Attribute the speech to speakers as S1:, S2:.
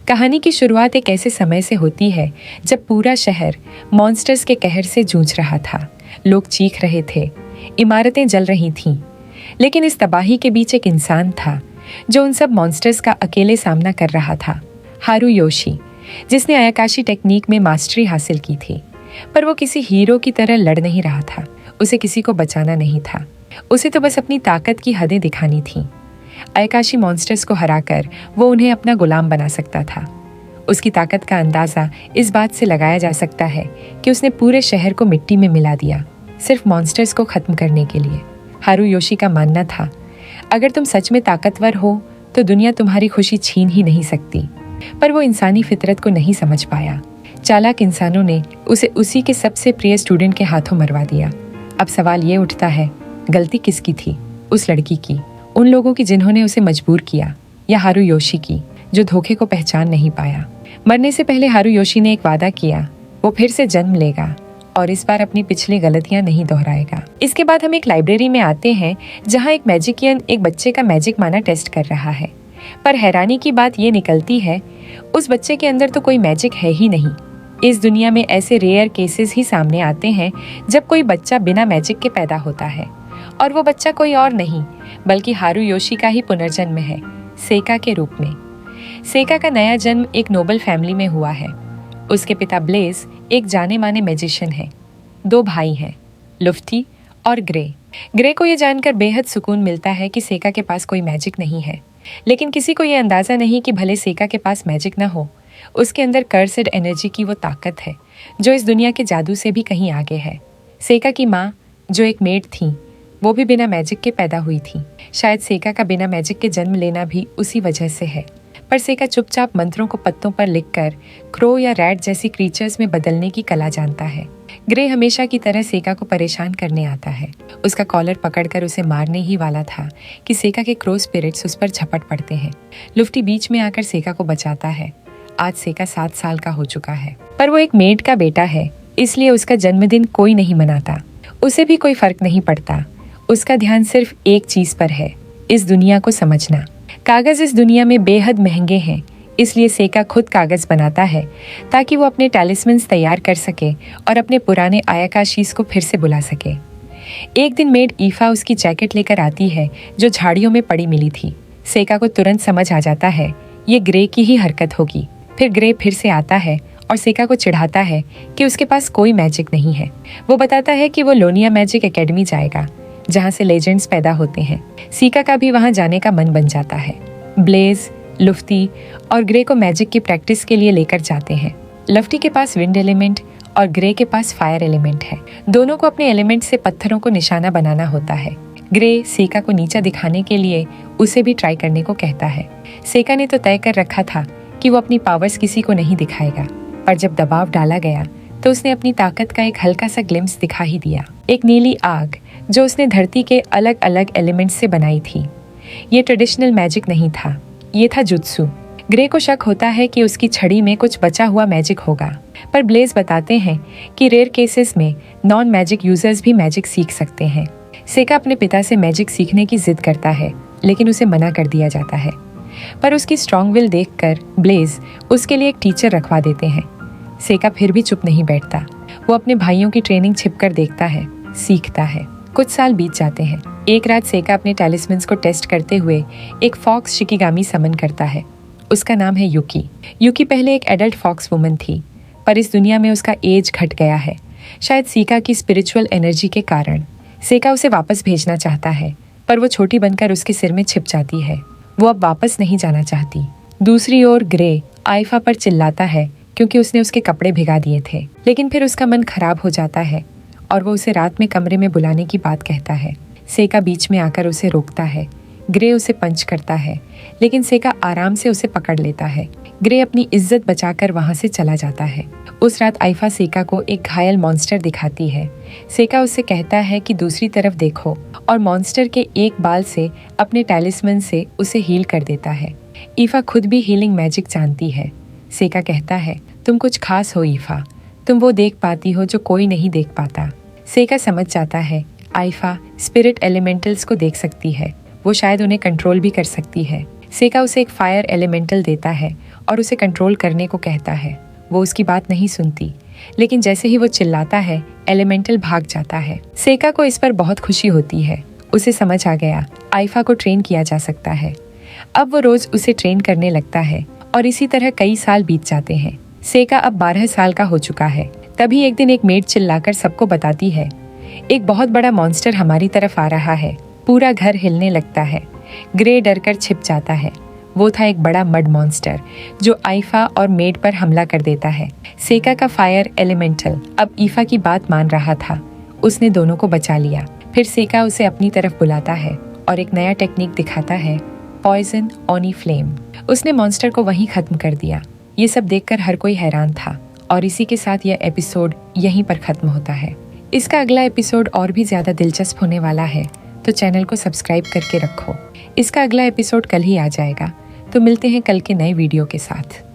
S1: कहानी की शुरुआत एक ऐसे समय से होती है जब पूरा शहर मॉन्स्टर्स के कहर से जूझ रहा था। लोग चीख रहे थे, इमारतें जल रही थीं, लेकिन इस तबाही के बीच एक इंसान था जो उन सब मॉन्स्टर्स का अकेले सामना कर रहा था। हारुयोशी, जिसने आयाकाशी टेक्निक में मास्टरी हासिल की थी, पर वो किसी हीरो की तरह लड़ नहीं रहा था। उसे किसी को बचाना नहीं था, उसे तो बस अपनी ताकत की हदें दिखानी थीं। आयाकाशी मॉन्स्टर्स को हराकर वो उन्हें अपना गुलाम बना सकता था। उसकी ताकत का अंदाजा इस बात से लगाया जा सकता है कि उसने पूरे शहर को मिट्टी में मिला दिया, सिर्फ मॉन्स्टर्स को खत्म करने के लिए। हारुयोशी का मानना था, अगर तुम सच में ताकतवर हो तो दुनिया तुम्हारी खुशी छीन ही नहीं सकती। पर वो इंसानी फितरत को नहीं समझ पाया। चालाक इंसानों ने उसे उसी के सबसे प्रिय स्टूडेंट के हाथों मरवा दिया। अब सवाल ये उठता है, गलती किसकी थी? उस लड़की की, उन लोगों की जिन्होंने उसे मजबूर किया, या हारुयोशी की जो धोखे को पहचान नहीं पाया? मरने से पहले हारुयोशी ने एक वादा किया, वो फिर से जन्म लेगा और इस बार अपनी पिछली गलतियां नहीं दोहराएगा। इसके बाद हम एक लाइब्रेरी में आते हैं जहां एक मैजिकियन एक बच्चे का मैजिक माना टेस्ट कर रहा है। पर हैरानी की बात ये निकलती है, उस बच्चे के अंदर तो कोई मैजिक है ही नहीं। इस दुनिया में ऐसे रेयर केसेस ही सामने आते हैं जब कोई बच्चा बिना मैजिक के पैदा होता है, और वो बच्चा कोई और नहीं बल्कि हारुयोशी का ही पुनर्जन्म है, सेका के रूप में। सेका का नया जन्म एक नोबल फैमिली में हुआ है। उसके पिता ब्लेज एक जाने माने मैजिशियन हैं। 2 भाई हैं, लुफ्टी और ग्रे। ग्रे को ये जानकर बेहद सुकून मिलता है कि सेका के पास कोई मैजिक नहीं है, लेकिन किसी को ये अंदाजा नहीं कि भले सेका के पास मैजिक ना हो, उसके अंदर कर्सेड एनर्जी की वो ताकत है जो इस दुनिया के जादू से भी कहीं आगे है। सेका की माँ, जो एक मेड थी, वो भी बिना मैजिक के पैदा हुई थी। शायद सेका का बिना मैजिक के जन्म लेना भी उसी वजह से है। पर सेका चुपचाप मंत्रों को पत्तों पर लिखकर क्रो या रैट जैसी क्रीचर्स में बदलने की कला जानता है। ग्रे हमेशा की तरह सेका को परेशान करने आता है। उसका कॉलर पकड़कर उसे मारने ही वाला था कि सेका के क्रो स्पिरिट्स उस पर झपट पड़ते हैं। लुफ्टी बीच में आकर सेका को बचाता है। आज सेका 7 साल का हो चुका है, पर वो एक मेड का बेटा है, इसलिए उसका जन्मदिन कोई नहीं मनाता। उसे भी कोई फर्क नहीं पड़ता। उसका ध्यान सिर्फ एक चीज पर है, इस दुनिया को समझना। कागज इस दुनिया में बेहद महंगे हैं, इसलिए सेका खुद कागज बनाता है ताकि वो अपने टैलिस्मन्स तैयार कर सके और अपने पुराने आयाकाशीस को फिर से बुला सके। एक दिन मेड ईफा उसकी जैकेट लेकर आती है जो झाड़ियों में पड़ी मिली थी। सेका को तुरंत समझ आ जाता है ये ग्रे की ही हरकत होगी। फिर ग्रे फिर से आता है और सेका को चिढ़ाता है कि उसके पास कोई मैजिक नहीं है। वो बताता है कि वो लोनिया मैजिक एकेडमी जाएगा जहाँ से लेजेंड्स पैदा होते हैं। सेका का भी वहाँ जाने का मन बन जाता है। ब्लेज, लुफ्टी और ग्रे को मैजिक की प्रैक्टिस के लिए लेकर जाते हैं। लुफ्टी के पास विंड एलिमेंट और ग्रे के पास फायर एलिमेंट है। दोनों को अपने एलिमेंट से पत्थरों को निशाना बनाना होता है। ग्रे सेका को नीचा दिखाने के लिए उसे भी ट्राई करने को कहता है। सेका ने तो तय कर रखा था कि वो अपनी पावर्स किसी को नहीं दिखाएगा, पर जब दबाव डाला गया तो उसने अपनी ताकत का एक हल्का सा ग्लिम्स दिखा ही दिया। एक नीली आग जो उसने धरती के अलग अलग एलिमेंट्स से बनाई थी। ये ट्रेडिशनल मैजिक नहीं था, ये था जुत्सु। ग्रे को शक होता है कि उसकी छड़ी में कुछ बचा हुआ मैजिक होगा, पर ब्लेज बताते हैं कि रेयर केसेस में नॉन मैजिक यूजर्स भी मैजिक सीख सकते हैं। सेका अपने पिता से मैजिक सीखने की जिद करता है, लेकिन उसे मना कर दिया जाता है। पर उसकी स्ट्रॉन्ग विल देखकर ब्लेज उसके लिए एक टीचर रखवा देते हैं। सेका फिर भी चुप नहीं बैठता। वो अपने भाइयों की ट्रेनिंग छिपकर देखता है, सीखता है। कुछ साल बीत जाते हैं। एक रात सेका अपने टैलिस्मन्स को टेस्ट करते हुए एक फॉक्स शिकिगामी समन करता है। उसका नाम है युकी। युकी पहले एक एडल्ट फॉक्स वुमन थी, पर इस दुनिया में उसका एज घट गया है, शायद सेका की स्पिरिचुअल एनर्जी के कारण। सेका उसे वापस भेजना चाहता है, पर वो छोटी बनकर उसके सिर में छिप जाती है। वो अब वापस नहीं जाना चाहती। दूसरी ओर ग्रे आइफा पर चिल्लाता है क्योंकि उसने उसके कपड़े भिगा दिए थे, लेकिन फिर उसका मन खराब हो जाता है और वो उसे रात में कमरे में बुलाने की बात कहता है। सेका बीच में आकर उसे रोकता है। ग्रे उसे पंच करता है, लेकिन सेका आराम से उसे पकड़ लेता है। ग्रे अपनी इज्जत बचाकर वहां से चला जाता है। उस रात आइफा सेका को एक घायल मॉन्स्टर दिखाती है। सेका उससे कहता है कि दूसरी तरफ देखो, और मॉन्स्टर के एक बाल से अपने टैलिस्मन से उसे हील कर देता है। ईफा खुद भी हीलिंग मैजिक जानती है। सेका कहता है, तुम कुछ खास हो ईफा, तुम वो देख पाती हो जो कोई नहीं देख पाता। सेका समझ जाता है आइफा स्पिरिट एलिमेंटल्स को देख सकती है, वो शायद उन्हें कंट्रोल भी कर सकती है। सेका उसे एक फायर एलिमेंटल देता है और उसे कंट्रोल करने को कहता है। वो उसकी बात नहीं सुनती, लेकिन जैसे ही वो चिल्लाता है, एलिमेंटल भाग जाता है। सेका को इस पर बहुत खुशी होती है। उसे समझ आ गया आइफा को ट्रेन किया जा सकता है। अब वो रोज उसे ट्रेन करने लगता है और इसी तरह कई साल बीत जाते हैं। सेका अब 12 साल का हो चुका है। तभी एक दिन एक मेड चिल्लाकर सबको बताती है, एक बहुत बड़ा मॉन्स्टर हमारी तरफ आ रहा है। पूरा घर हिलने लगता है। ग्रे डर कर छिप जाता है। वो था एक बड़ा मड मॉन्स्टर जो आइफा और मेड पर हमला कर देता है। सेका का फायर एलिमेंटल अब ईफा की बात मान रहा था। उसने दोनों को बचा लिया। फिर सेका उसे अपनी तरफ बुलाता है और एक नया टेक्निक दिखाता है, पॉइजन ऑनी फ्लेम। उसने मॉन्स्टर को वहीं खत्म कर दिया। ये सब देखकर हर कोई हैरान था और इसी के साथ यह एपिसोड यहीं पर खत्म होता है। इसका अगला एपिसोड और भी ज्यादा दिलचस्प होने वाला है, तो चैनल को सब्सक्राइब करके रखो। इसका अगला एपिसोड कल ही आ जाएगा, तो मिलते हैं कल के नए वीडियो के साथ।